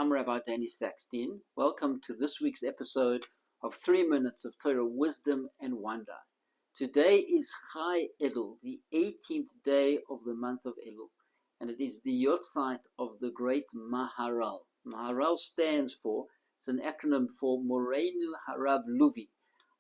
I'm Rabbi Danny Saxton. Welcome to this week's episode of 3 Minutes of Torah Wisdom and Wonder. Today is Chai Elul, the 18th day of the month of Elul, and it is the Yarzeit of the great Maharal. Maharal stands for, it's an acronym for Moreinu Harav Luvi,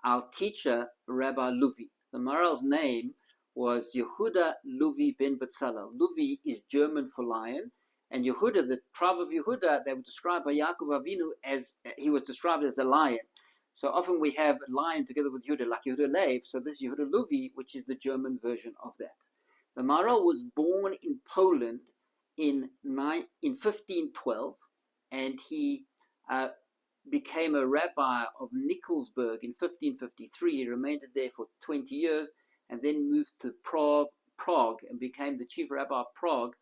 our teacher, Rabbi Luvi. The Maharal's name was Yehuda Luvi ben Betzalel. Luvi is German for lion, and Yehuda, the tribe of Yehuda, they were described by Yaakov Avinu as, he was described as a lion. So often we have a lion together with Yehuda, like Yehuda Leib, so this is Yehuda Luvi, which is the German version of that. The Maharal was born in Poland in 1512, and he became a rabbi of Nikolsburg in 1553. He remained there for 20 years, and then moved to Prague and became the chief rabbi of Prague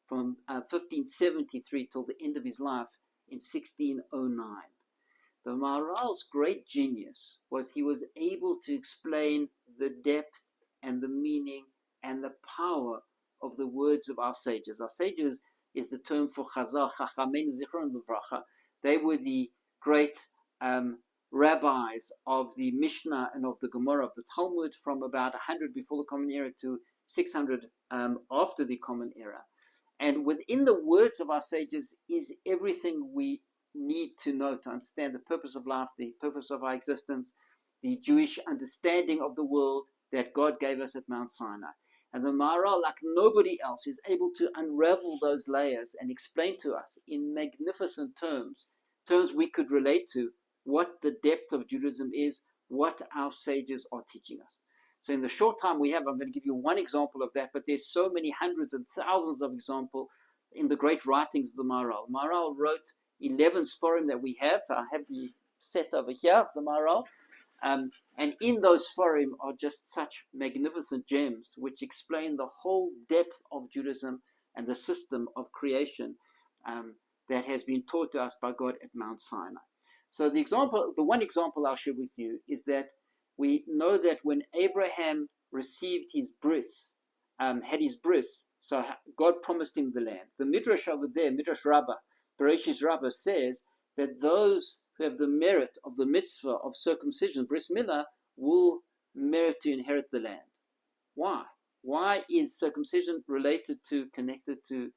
from 1573 till the end of his life in 1609. The Maharal's great genius was he was able to explain the depth and the meaning and the power of the words of our sages. Our sages is the term for Chazal, Chachamenu Zichron Livracha. They were the great rabbis of the Mishnah and of the Gemara, of the Talmud, from about 100 before the Common Era to 600 after the Common Era. And within the words of our sages is everything we need to know to understand the purpose of life, the purpose of our existence, the Jewish understanding of the world that God gave us at Mount Sinai. And the Maharal, like nobody else, is able to unravel those layers and explain to us in magnificent terms we could relate to, what the depth of Judaism is, what our sages are teaching us. So in the short time we have, I'm going to give you one example of that, but there's so many hundreds and thousands of examples in the great writings of the Maharal. Maharal wrote 11 Sforim that we have. I have the set over here of the Maharal. And in those Sforim are just such magnificent gems which explain the whole depth of Judaism and the system of creation that has been taught to us by God at Mount Sinai. So the one example I'll share with you is that we know that when Abraham received his bris, had his bris, so God promised him the land. The Midrash over there, Midrash Rabbah, Bereshit Rabbah, says that those who have the merit of the mitzvah of circumcision, bris milah, will merit to inherit the land. Why? Why is circumcision connected to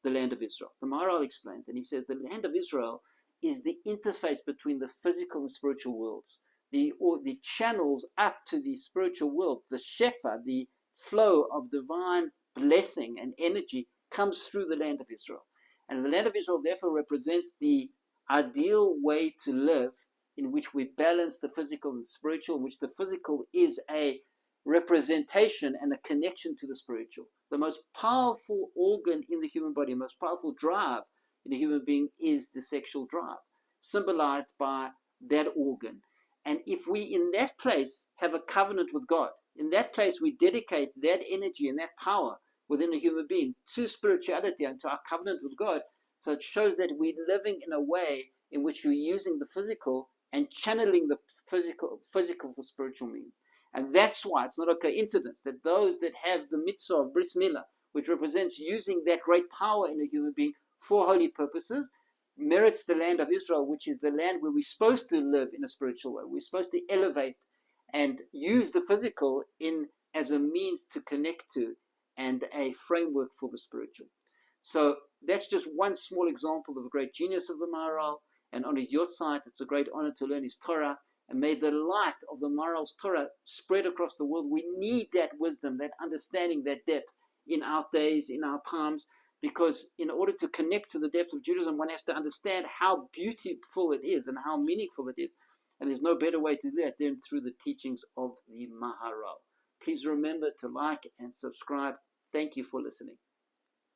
the land of Israel? The Maharal explains, and he says the land of Israel is the interface between the physical and spiritual worlds, the channels up to the spiritual world. The shefa, the flow of divine blessing and energy, comes through the land of Israel. And the land of Israel therefore represents the ideal way to live, in which we balance the physical and spiritual, in which the physical is a representation and a connection to the spiritual. The most powerful organ in the human body, the most powerful drive in a human being is the sexual drive, symbolized by that organ. And if we in that place have a covenant with God, in that place we dedicate that energy and that power within a human being to spirituality and to our covenant with God, so it shows that we're living in a way in which we're using the physical and channeling the physical for spiritual means. And that's why it's not a coincidence that those that have the mitzvah of bris milah, which represents using that great power in a human being for holy purposes, merits the land of Israel, which is the land where we're supposed to live in a spiritual way. We're supposed to elevate and use the physical as a means to connect to and a framework for the spiritual. So that's just one small example of the great genius of the Maharal. And on his Yarzeit, it's a great honor to learn his Torah. And may the light of the Maharal's Torah spread across the world. We need that wisdom, that understanding, that depth in our days, in our times, because in order to connect to the depth of Judaism, one has to understand how beautiful it is and how meaningful it is. And there's no better way to do that than through the teachings of the Maharal. Please remember to like and subscribe. Thank you for listening.